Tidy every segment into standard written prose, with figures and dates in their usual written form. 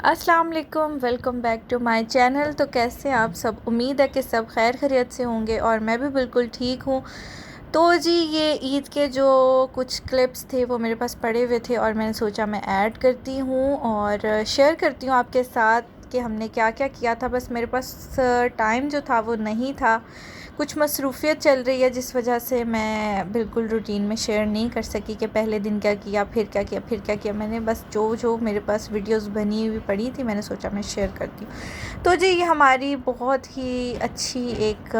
अस्सलाम वालेकुम, welcome back to my channel. तो कैसे हैं आप सब? उम्मीद है कि सब खैर खैरियत से होंगे और मैं भी बिल्कुल ठीक हूँ। तो जी ये ईद के जो कुछ क्लिप्स थे वो मेरे पास पड़े हुए थे और मैंने सोचा मैं ऐड करती हूँ और शेयर करती हूँ आपके साथ कि हमने क्या क्या किया था। बस मेरे पास टाइम जो था वो नहीं था, कुछ मसरूफ़ियत चल रही है जिस वजह से मैं बिल्कुल रूटीन में शेयर नहीं कर सकी कि पहले दिन क्या किया, फिर क्या किया, फिर क्या किया। मैंने बस जो मेरे पास वीडियोस बनी हुई पड़ी थी मैंने सोचा मैं शेयर करती हूँ। तो जी ये हमारी बहुत ही अच्छी एक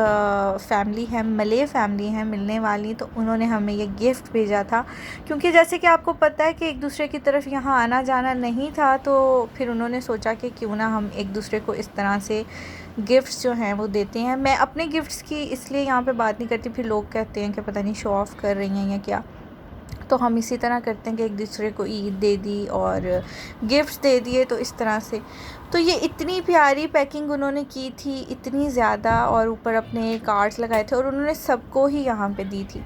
फ़ैमिली है, मले फ़ैमिली है मिलने वाली। तो उन्होंने हमें ये गिफ्ट भेजा था क्योंकि जैसे कि आपको पता है कि एक दूसरे की तरफ यहाँ आना जाना नहीं था, तो फिर उन्होंने सोचा कि क्यों ना हम एक दूसरे को इस तरह से गिफ्ट्स जो हैं वो देते हैं। मैं अपने गिफ्ट्स की इसलिए यहाँ पे बात नहीं करती, फिर लोग कहते हैं कि पता नहीं शो ऑफ़ कर रही हैं या क्या। तो हम इसी तरह करते हैं कि एक दूसरे को ईद दे दी और गिफ्ट्स दे दिए, तो इस तरह से। तो ये इतनी प्यारी पैकिंग उन्होंने की थी, इतनी ज़्यादा, और ऊपर अपने कार्ड्स लगाए थे और उन्होंने सबको ही यहाँ पे दी थी।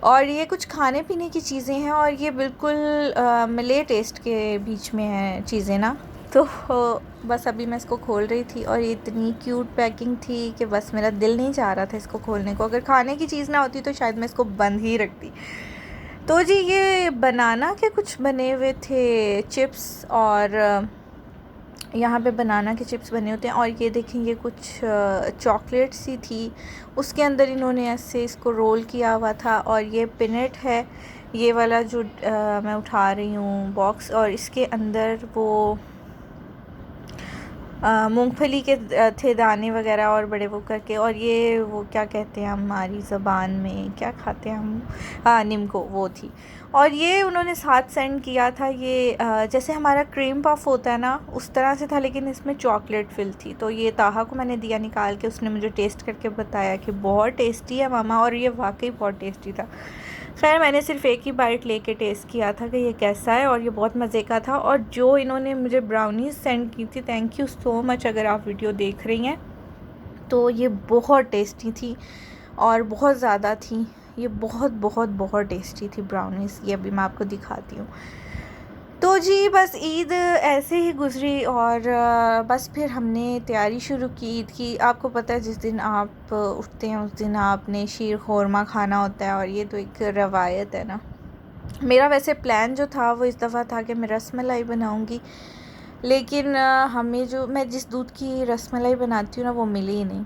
और ये कुछ खाने पीने की चीज़ें हैं और ये बिल्कुल मिले टेस्ट के बीच में है चीज़ें ना। तो बस अभी मैं इसको खोल रही थी और ये इतनी क्यूट पैकिंग थी कि बस मेरा दिल नहीं चाह रहा था इसको खोलने को। अगर खाने की चीज़ ना होती तो शायद मैं इसको बंद ही रखती। तो जी ये बनाना के कुछ बने हुए थे चिप्स, और यहाँ पे बनाना के चिप्स बने होते हैं। और ये देखें ये कुछ चॉकलेट सी थी, उसके अंदर इन्होंने ऐसे इसको रोल किया हुआ था। और ये पिनट है, ये वाला जो मैं उठा रही हूँ बॉक्स, और इसके अंदर वो मूंगफली के थे दाने वगैरह और बड़े वो करके। और ये वो क्या कहते हैं हमारी ज़बान में क्या खाते हैं हम, हाँ निम्को, वो थी। और ये उन्होंने साथ सेंड किया था। ये जैसे हमारा क्रीम पफ होता है ना उस तरह से था, लेकिन इसमें चॉकलेट फिल थी। तो ये ताहा को मैंने दिया निकाल के, उसने मुझे टेस्ट करके बताया कि बहुत टेस्टी है मामा, और ये वाकई बहुत टेस्टी था। खैर मैंने सिर्फ एक ही बाइट लेके टेस्ट किया था कि ये कैसा है, और ये बहुत मज़े का था। और जो इन्होंने मुझे ब्राउनीज़ सेंड की थी, थैंक यू सो मच, अगर आप वीडियो देख रही हैं तो ये बहुत टेस्टी थी और बहुत ज़्यादा थी। ये बहुत बहुत बहुत टेस्टी थी ब्राउनीज़। ये अभी मैं आपको दिखाती हूँ। तो जी बस ईद ऐसे ही गुज़री और बस फिर हमने तैयारी शुरू की ईद की। आपको पता है जिस दिन आप उठते हैं उस दिन आपने शीर ख़ोरमा खाना होता है, और ये तो एक रवायत है ना। मेरा वैसे प्लान जो था वो इस दफ़ा था कि मैं रसमलाई बनाऊंगी, लेकिन हमें जो मैं जिस दूध की रसमलाई बनाती हूँ ना वो मिली ही नहीं।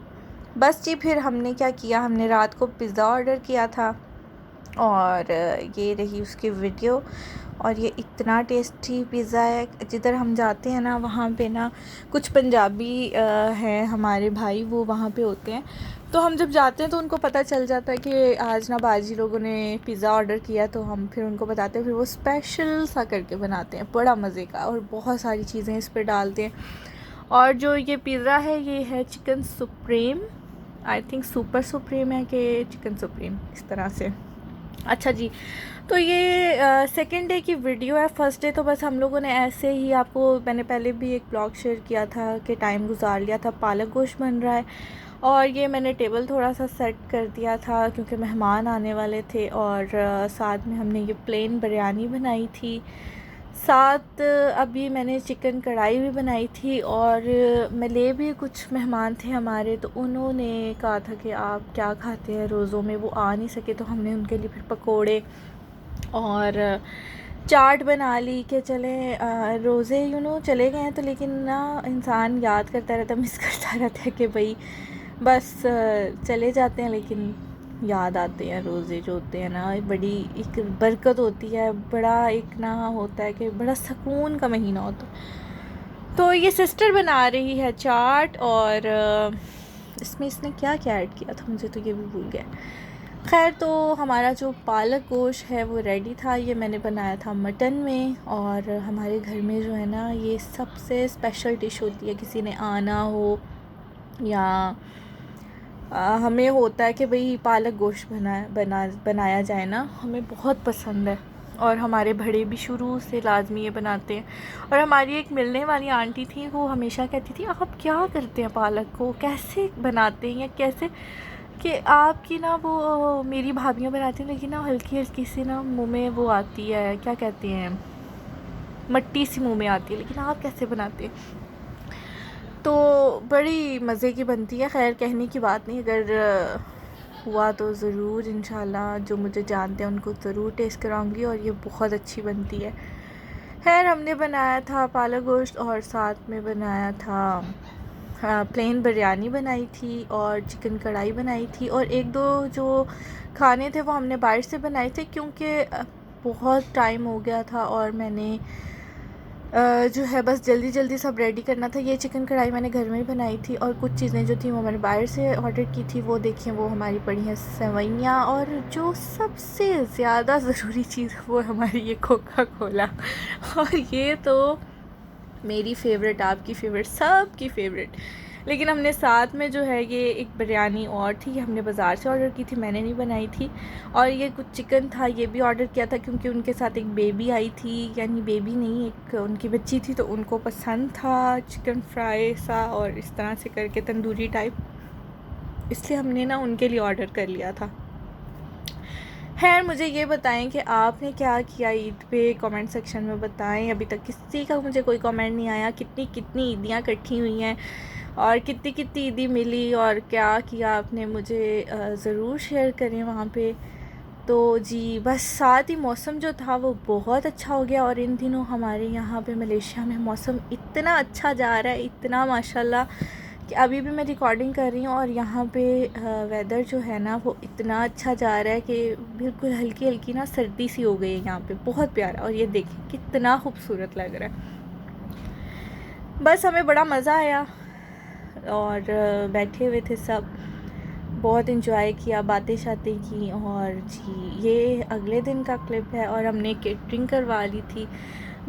बस जी फिर हमने क्या किया, हमने रात को पिज़्ज़ा ऑर्डर किया था और ये रही उसकी वीडियो। और ये इतना टेस्टी पिज़्ज़ा है, जिधर हम जाते हैं ना वहाँ पे ना कुछ पंजाबी हैं हमारे भाई, वो वहाँ पे होते हैं। तो हम जब जाते हैं तो उनको पता चल जाता है कि आज ना बाजी लोगों ने पिज़्ज़ा ऑर्डर किया, तो हम फिर उनको बताते हैं, फिर वो स्पेशल सा करके बनाते हैं, बड़ा मज़े का, और बहुत सारी चीज़ें इस पर डालते हैं। और जो ये पिज़्ज़ा है ये है chicken supreme, I think super supreme है कि चिकन सुप्रीम, इस तरह से। अच्छा जी, तो ये सेकंड डे की वीडियो है। फर्स्ट डे तो बस हम लोगों ने ऐसे ही, आपको मैंने पहले भी एक ब्लॉग शेयर किया था कि टाइम गुजार लिया था। पालक गोश्त बन रहा है और ये मैंने टेबल थोड़ा सा सेट कर दिया था क्योंकि मेहमान आने वाले थे। और साथ में हमने ये प्लेन बिरयानी बनाई थी, साथ अभी मैंने चिकन कढ़ाई भी बनाई थी। और मिले भी कुछ मेहमान थे हमारे, तो उन्होंने कहा था कि आप क्या खाते हैं रोज़ों में, वो आ नहीं सके, तो हमने उनके लिए फिर पकोड़े और चाट बना ली कि चलें रोज़े चले गए हैं, तो लेकिन ना इंसान याद करता रहता, मिस करता रहता है कि भाई बस चले जाते हैं, लेकिन याद आते हैं रोज़े जो होते हैं ना, बड़ी एक बरकत होती है, बड़ा एक ना होता है कि बड़ा सुकून का महीना होता है। तो ये सिस्टर बना रही है चाट, और इसमें इसने क्या क्या ऐड किया था मुझे तो ये भी भूल गया। खैर तो हमारा जो पालक गोश्त है वो रेडी था, ये मैंने बनाया था मटन में। और हमारे घर में जो है ना ये सबसे स्पेशल डिश होती है, किसी ने आना हो या हमें होता है कि भाई पालक गोश्त बनाया जाए ना, हमें बहुत पसंद है। और हमारे बड़े भी शुरू से लाजमी ये बनाते हैं। और हमारी एक मिलने वाली आंटी थी, वो हमेशा कहती थी आप क्या करते हैं पालक को, कैसे बनाते हैं या कैसे, कि आपकी ना वो मेरी भाभियाँ बनाती हैं लेकिन ना हल्की हल्की सी ना मुंह में वो आती है, क्या कहते हैं, मट्टी सी मुंह में आती है, लेकिन आप कैसे बनाते हैं? तो बड़ी मज़े की बनती है। खैर कहने की बात नहीं, अगर हुआ तो ज़रूर इंशाल्लाह जो मुझे जानते हैं उनको ज़रूर टेस्ट कराऊंगी, और ये बहुत अच्छी बनती है। खैर हमने बनाया था पालक गोश्त और साथ में बनाया था प्लेन बिरयानी बनाई थी और चिकन कढ़ाई बनाई थी, और एक दो जो खाने थे वो हमने बाहर से बनाए थे क्योंकि बहुत टाइम हो गया था और मैंने जो है बस जल्दी जल्दी सब रेडी करना था। ये चिकन कढ़ाई मैंने घर में ही बनाई थी, और कुछ चीज़ें जो थी वो मैंने बाहर से ऑर्डर की थी। वो देखिए वो हमारी पड़ी हैं सेवइयाँ, और जो सबसे ज़्यादा ज़रूरी चीज़ है वो हमारी ये कोका कोला। और ये तो मेरी फ़ेवरेट, आपकी फ़ेवरेट, सब की फ़ेवरेट। लेकिन हमने साथ में जो है ये एक बिरयानी और थी, ये हमने बाज़ार से ऑर्डर की थी, मैंने नहीं बनाई थी। और ये कुछ चिकन था, ये भी ऑर्डर किया था क्योंकि उनके साथ एक बेबी आई थी, यानी बेबी नहीं, एक उनकी बच्ची थी, तो उनको पसंद था चिकन फ्राई सा और इस तरह से करके तंदूरी टाइप, इसलिए हमने ना उनके लिए ऑर्डर कर लिया था। खैर मुझे ये बताएं कि आपने क्या किया ईद पे, कमेंट सेक्शन में बताएं। अभी तक किसी का मुझे कोई कमेंट नहीं आया, कितनी कितनी ईदियाँ इकट्ठी हुई हैं और कितनी कितनी ईदी मिली और क्या किया आपने, मुझे ज़रूर शेयर करें वहाँ पे। तो जी बस साथ ही मौसम जो था वो बहुत अच्छा हो गया, और इन दिनों हमारे यहाँ पे मलेशिया में मौसम इतना अच्छा जा रहा है, इतना माशाल्लाह, कि अभी भी मैं रिकॉर्डिंग कर रही हूँ और यहाँ पे वेदर जो है ना वो इतना अच्छा जा रहा है कि बिल्कुल हल्की हल्की ना सर्दी सी हो गई है यहाँ पे, बहुत प्यारा। और ये देखें कितना खूबसूरत लग रहा है। बस हमें बड़ा मज़ा आया और बैठे हुए थे सब, बहुत इन्जॉय किया, बातें शातें की। और जी ये अगले दिन का क्लिप है, और हमने केटरिंग करवा ली थी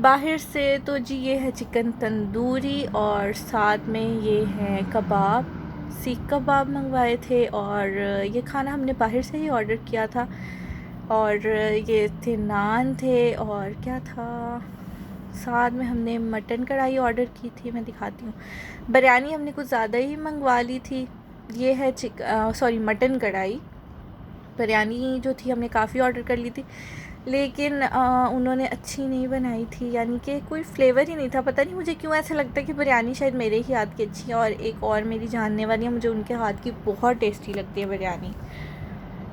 बाहर से। तो जी ये है चिकन तंदूरी, और साथ में ये है कबाब, सीख कबाब मंगवाए थे, और ये खाना हमने बाहर से ही ऑर्डर किया था। और ये थे नान थे, और क्या था साथ में हमने मटन कढ़ाई ऑर्डर की थी, मैं दिखाती हूँ। बिरयानी हमने कुछ ज़्यादा ही मंगवा ली थी। ये है मटन कढ़ाई। बिरयानी जो थी हमने काफ़ी ऑर्डर कर ली थी, लेकिन उन्होंने अच्छी नहीं बनाई थी, यानी कि कोई फ्लेवर ही नहीं था। पता नहीं मुझे क्यों ऐसा लगता है कि बिरयानी शायद मेरे ही हाथ की अच्छी है, और एक और मेरी जानने वाली है, मुझे उनके हाथ की बहुत टेस्टी लगती है बिरयानी।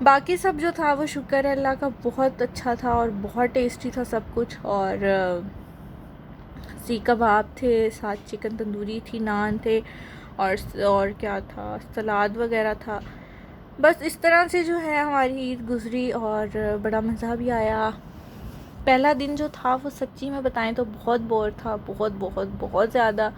बाकी सब जो था वो शुक्र है अल्लाह का बहुत अच्छा था और बहुत टेस्टी था सब कुछ। और सीख कबाब थे, साथ चिकन तंदूरी थी, नान थे, और क्या था, सलाद वगैरह था। बस इस तरह से जो है हमारी ईद गुज़री, और बड़ा मज़ा भी आया। पहला दिन जो था वो सच्ची में बताएं तो बहुत बोर था, बहुत बहुत बहुत ज़्यादा।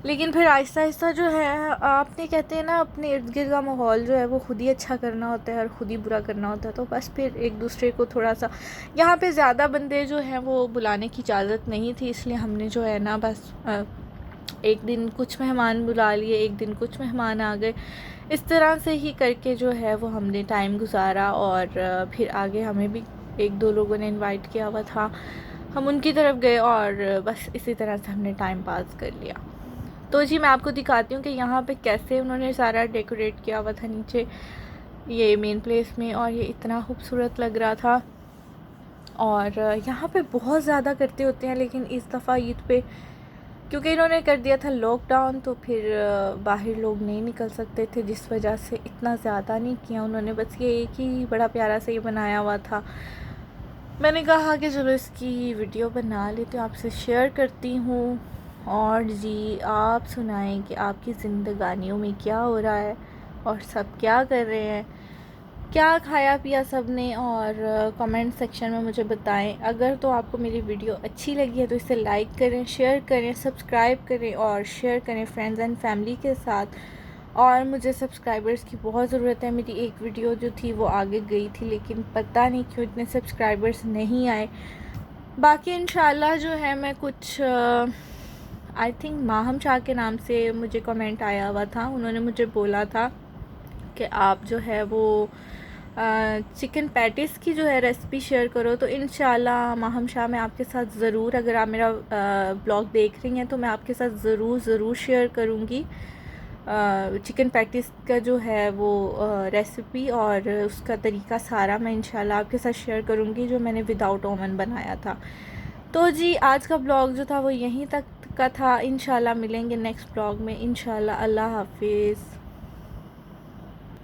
लेकिन फिर आहिस्ता आहिस्ता जो है, आपने कहते हैं ना अपने इर्द गिर्द का माहौल जो है वो ख़ुद ही अच्छा करना होता है और ख़ुद ही बुरा करना होता है। तो बस फिर एक दूसरे को थोड़ा सा, यहाँ पे ज़्यादा बंदे जो हैं वो बुलाने की इजाज़त नहीं थी, इसलिए हमने जो है ना बस एक दिन कुछ मेहमान बुला लिए, एक दिन कुछ मेहमान आ गए, इस तरह से ही करके जो है वो हमने टाइम गुजारा। और फिर आगे हमें भी एक दो लोगों ने इनवाइट किया हुआ था, हम उनकी तरफ गए, और बस इसी तरह से हमने टाइम पास कर लिया। तो जी मैं आपको दिखाती हूँ कि यहाँ पे कैसे उन्होंने सारा डेकोरेट किया हुआ था नीचे ये मेन प्लेस में, और ये इतना खूबसूरत लग रहा था। और यहाँ पे बहुत ज़्यादा करते होते हैं, लेकिन इस दफ़ा ईद पे क्योंकि इन्होंने कर दिया था लॉकडाउन, तो फिर बाहर लोग नहीं निकल सकते थे, जिस वजह से इतना ज़्यादा नहीं किया उन्होंने। बस ये एक ही बड़ा प्यारा सा ये बनाया हुआ था। मैंने कहा कि चलो इसकी वीडियो बना लेती हूँ, आपसे शेयर करती हूँ। और जी आप सुनाएं कि आपकी ज़िंदगानियों में क्या हो रहा है और सब क्या कर रहे हैं, क्या खाया पिया सब ने, और कमेंट सेक्शन में मुझे बताएं। अगर तो आपको मेरी वीडियो अच्छी लगी है तो इसे लाइक करें, शेयर करें, सब्सक्राइब करें और शेयर करें फ्रेंड्स एंड फैमिली के साथ। और मुझे सब्सक्राइबर्स की बहुत ज़रूरत है। मेरी एक वीडियो जो थी वो आगे गई थी, लेकिन पता नहीं क्यों इतने सब्सक्राइबर्स नहीं आए। बाकी इंशाल्लाह जो है मैं कुछ आई थिंक माहम शाह के नाम से मुझे कमेंट आया हुआ था, उन्होंने मुझे बोला था कि आप जो है वो चिकन पैटिस की जो है रेसिपी शेयर करो। तो इंशाल्लाह माहम शाह मैं आपके साथ ज़रूर, अगर आप मेरा ब्लॉग देख रही हैं तो मैं आपके साथ ज़रूर शेयर करूँगी चिकन पैटिस का जो है वो रेसिपी, और उसका तरीका सारा मैं इंशाल्लाह आपके साथ शेयर करूँगी, जो मैंने विदाउट ओवन बनाया था। तो जी आज का ब्लॉग जो था वो यहीं तक का था। इंशाल्लाह मिलेंगे नेक्स्ट ब्लॉग में इंशाल्लाह। अल्लाह हाफिज़।